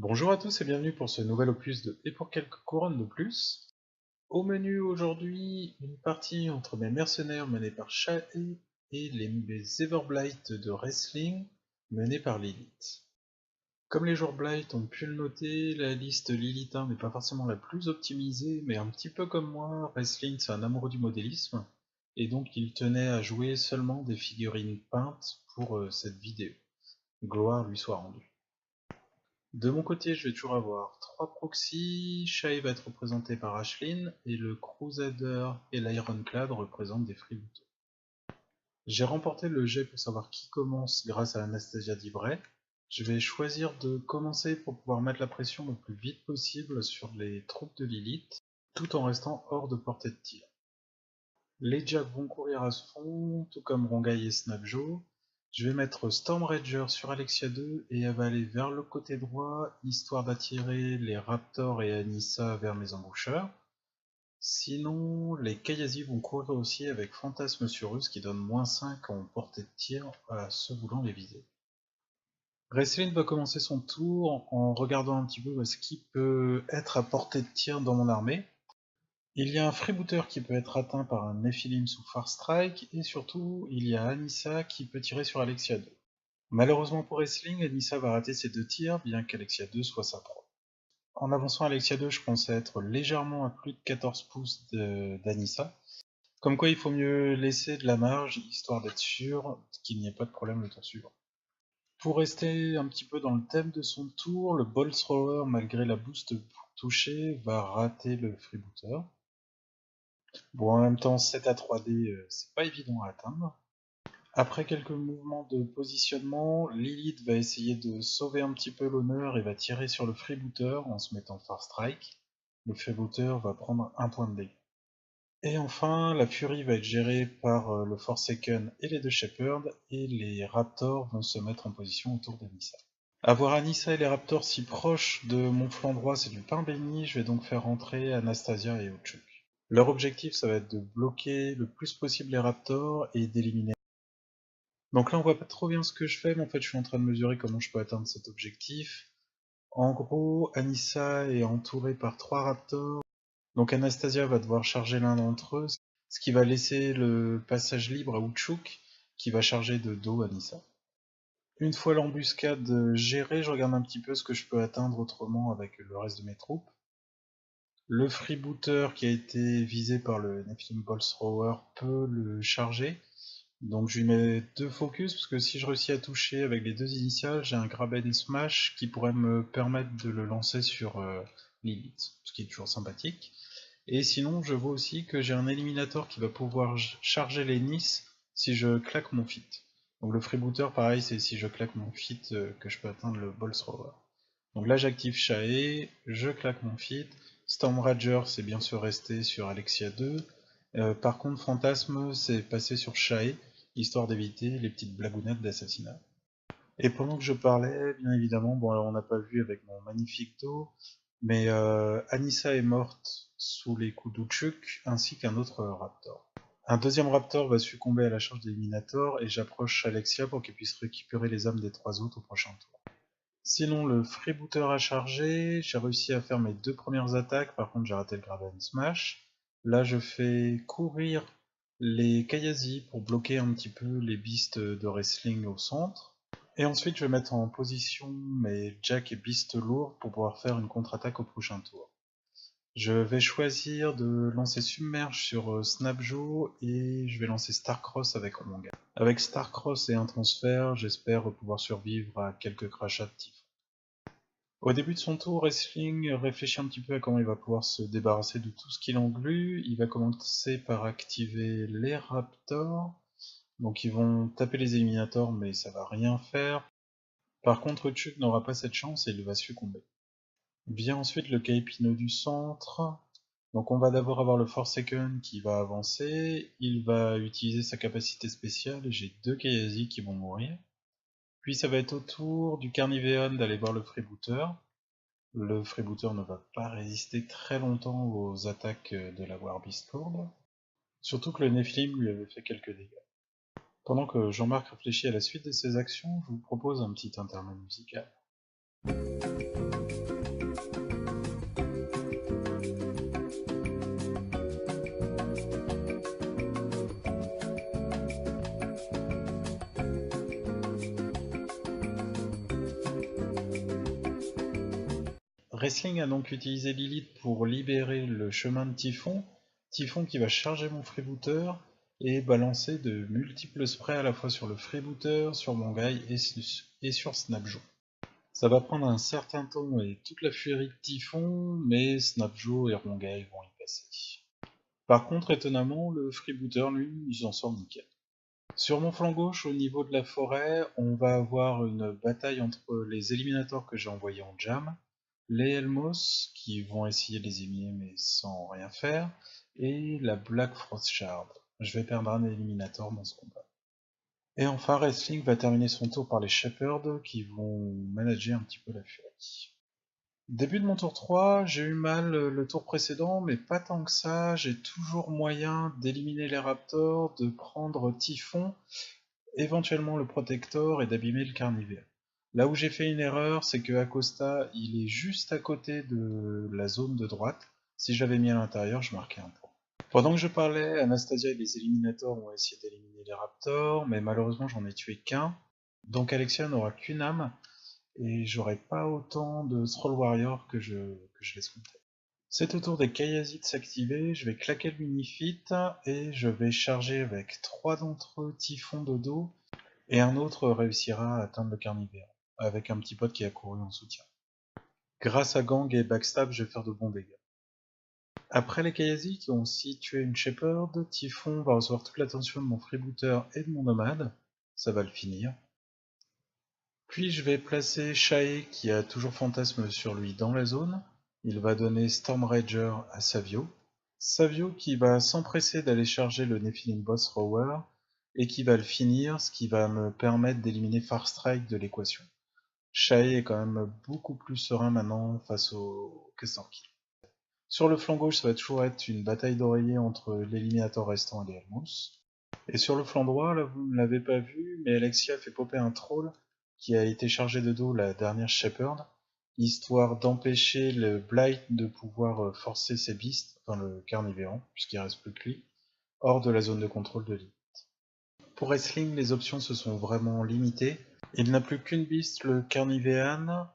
Bonjour à tous et bienvenue pour ce nouvel opus de Et pour quelques couronnes de plus. Au menu aujourd'hui, une partie entre mes mercenaires menés par Shae et les Everblight de Wrestling menés par Lilith. Comme les joueurs Blight ont pu le noter, la liste Lilith 1 n'est pas forcément la plus optimisée, mais un petit peu comme moi, Wrestling c'est un amoureux du modélisme, et donc il tenait à jouer seulement des figurines peintes pour cette vidéo. Gloire lui soit rendue. De mon côté, je vais toujours avoir 3 proxys, Shae va être représenté par Ashlyn, et le Crusader et l'Ironclad représentent des freebooters. J'ai remporté le jet pour savoir qui commence grâce à Anastasia Dibray. Je vais choisir de commencer pour pouvoir mettre la pression le plus vite possible sur les troupes de Lilith, tout en restant hors de portée de tir. Les Jacks vont courir à ce fond, tout comme Rongai et Snapjo. Je vais mettre Storm Rager sur Alexia 2 et elle va aller vers le côté droit, histoire d'attirer les Raptors et Anissa vers mes emboucheurs. Sinon, les Kayazi vont courir aussi avec Fantasme sur eux, ce qui donne -5 en portée de tir à ceux voulant les viser. Wrestling va commencer son tour en regardant un petit peu ce qui peut être à portée de tir dans mon armée. Il y a un freebooter qui peut être atteint par un Nephilim sous Far Strike, et surtout, il y a Anissa qui peut tirer sur Alexia 2. Malheureusement pour Wrestling, Anissa va rater ses 2 tirs, bien qu'Alexia 2 soit sa proie. En avançant Alexia 2, je pensais être légèrement à plus de 14 pouces d'Anissa. Comme quoi il faut mieux laisser de la marge, histoire d'être sûr qu'il n'y ait pas de problème le tour suivant. Pour rester un petit peu dans le thème de son tour, le Ball Thrower, malgré la boost pour toucher, va rater le freebooter. Bon, en même temps, 7 à 3D, c'est pas évident à atteindre. Après quelques mouvements de positionnement, Lilith va essayer de sauver un petit peu l'honneur et va tirer sur le freebooter en se mettant Far Strike. Le freebooter va prendre 1 point de dégâts. Et enfin, la Fury va être gérée par le Forsaken et les 2 Shepherds, et les Raptors vont se mettre en position autour d'Anissa. Avoir Anissa et les Raptors si proches de mon flanc droit, c'est du pain béni, je vais donc faire rentrer Anastasia et Ochuk. Leur objectif, ça va être de bloquer le plus possible les Raptors et d'éliminer. Donc là, on voit pas trop bien ce que je fais, mais en fait, je suis en train de mesurer comment je peux atteindre cet objectif. En gros, Anissa est entourée par 3 Raptors, donc Anastasia va devoir charger l'un d'entre eux, ce qui va laisser le passage libre à Uchuk, qui va charger de dos Anissa. Une fois l'embuscade gérée, je regarde un petit peu ce que je peux atteindre autrement avec le reste de mes troupes. Le freebooter qui a été visé par le Nephilim Ball Thrower peut le charger, donc je lui mets 2 focus, parce que si je réussis à toucher avec les 2 initiales, j'ai un Grab and Smash qui pourrait me permettre de le lancer sur Lilith, ce qui est toujours sympathique. Et sinon, je vois aussi que j'ai un éliminator qui va pouvoir charger les Nice si je claque mon fit. Donc le freebooter, pareil, c'est si je claque mon fit que je peux atteindre le Ball Thrower. Donc là, j'active Shae, je claque mon fit. Storm Rager, c'est bien sûr resté sur Alexia 2. Par contre, Fantasme, c'est passé sur Shae, histoire d'éviter les petites blagounettes d'assassinat. Et pendant que je parlais, bien évidemment, bon alors on n'a pas vu avec mon magnifique dos, mais Anissa est morte sous les coups d'Uchuk, ainsi qu'un autre Raptor. Un deuxième Raptor va succomber à la charge d'Eliminator, et j'approche Alexia pour qu'elle puisse récupérer les âmes des 3 autres au prochain tour. Sinon, le freebooter a chargé, j'ai réussi à faire mes 2 premières attaques, par contre j'ai raté le Grab and Smash. Là je fais courir les Kayazi pour bloquer un petit peu les beasts de wrestling au centre. Et ensuite je vais mettre en position mes Jack et beasts lourds pour pouvoir faire une contre-attaque au prochain tour. Je vais choisir de lancer Submerge sur Snapjo et je vais lancer Starcross avec Omega. Avec Starcross et un transfert, j'espère pouvoir survivre à quelques crachats de Typhon. Au début de son tour, Wrestling réfléchit un petit peu à comment il va pouvoir se débarrasser de tout ce qu'il englut. Il va commencer par activer les Raptors. Donc ils vont taper les Eliminators, mais ça va rien faire. Par contre, Chuck n'aura pas cette chance et il va succomber. Vient ensuite le Caipino du centre. Donc on va d'abord avoir le Forsaken qui va avancer. Il va utiliser sa capacité spéciale et j'ai 2 Kayazi qui vont mourir. Puis ça va être au tour du Carniveon d'aller voir le Freebooter. Le freebooter ne va pas résister très longtemps aux attaques de la Warbeast Lourde, surtout que le Nephilim lui avait fait quelques dégâts. Pendant que Jean-Marc réfléchit à la suite de ses actions, je vous propose un petit intermède musical. Wrestling a donc utilisé Lilith pour libérer le chemin de Typhon, Typhon qui va charger mon freebooter et balancer de multiples sprays à la fois sur le freebooter, sur mon guy et sur Snapjo. Ça va prendre un certain temps et toute la furie de Typhon, mais Snapjo et Rongai vont y passer. Par contre, étonnamment, le freebooter, lui, il s'en sort nickel. Sur mon flanc gauche, au niveau de la forêt, on va avoir une bataille entre les éliminators que j'ai envoyés en jam, les Elmos, qui vont essayer de les éliminer mais sans rien faire, et la Black Frost Shard. Je vais perdre un éliminator dans ce combat. Et enfin, Wrestling va terminer son tour par les Shepherds, qui vont manager un petit peu la furie. Début de mon tour 3, j'ai eu mal le tour précédent, mais pas tant que ça, j'ai toujours moyen d'éliminer les Raptors, de prendre Typhon, éventuellement le Protector et d'abîmer le Carnivore. Là où j'ai fait une erreur, c'est que Acosta, il est juste à côté de la zone de droite. Si j'avais mis à l'intérieur, je marquais un point. Pendant que je parlais, Anastasia et les Éliminators ont essayé d'éliminer les Raptors, mais malheureusement j'en ai tué qu'un. Donc Alexia n'aura qu'une âme, et j'aurai pas autant de Thrall Warrior que je laisse compter. C'est au tour des Kayasi de s'activer, je vais claquer le Minifit, et je vais charger avec 3 d'entre eux Typhon de dos, et un autre réussira à atteindre le Carnivore, avec un petit pote qui a couru en soutien. Grâce à Gang et Backstab, je vais faire de bons dégâts. Après les Kayasi qui ont aussi tué une Shepherd, Typhon va recevoir toute l'attention de mon freebooter et de mon nomade, ça va le finir. Puis je vais placer Shae qui a toujours fantasme sur lui dans la zone, il va donner Storm Rager à Savio. Savio qui va s'empresser d'aller charger le Nephilim Boss Rower, et qui va le finir, ce qui va me permettre d'éliminer Farstrike de l'équation. Shae est quand même beaucoup plus serein maintenant face au Castor Kill. Sur le flanc gauche, ça va toujours être une bataille d'oreiller entre l'éliminator restant et les Helmos. Et sur le flanc droit, là vous ne l'avez pas vu, mais Alexia fait popper un troll qui a été chargé de dos la dernière Shepherd, histoire d'empêcher le Blight de pouvoir forcer ses beasts, enfin le Carnivéran, puisqu'il reste plus que lui, hors de la zone de contrôle de l'île. Pour Wrestling, les options se sont vraiment limitées. Il n'a plus qu'une beast, le Carnivean.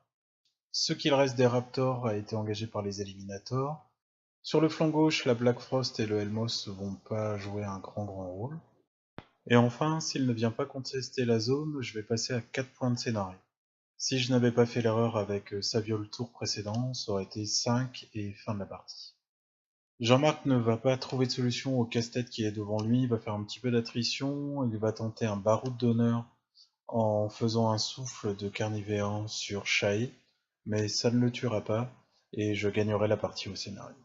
Ce qu'il reste des Raptors a été engagé par les Eliminators. Sur le flanc gauche, la Black Frost et le Helmos ne vont pas jouer un grand rôle. Et enfin, s'il ne vient pas contester la zone, je vais passer à 4 points de scénario. Si je n'avais pas fait l'erreur avec Savio le tour précédent, ça aurait été 5 et fin de la partie. Jean-Marc ne va pas trouver de solution au casse-tête qui est devant lui, il va faire un petit peu d'attrition, il va tenter un baroud d'honneur en faisant un souffle de Carnivéan sur Shae, mais ça ne le tuera pas, et je gagnerai la partie au scénario.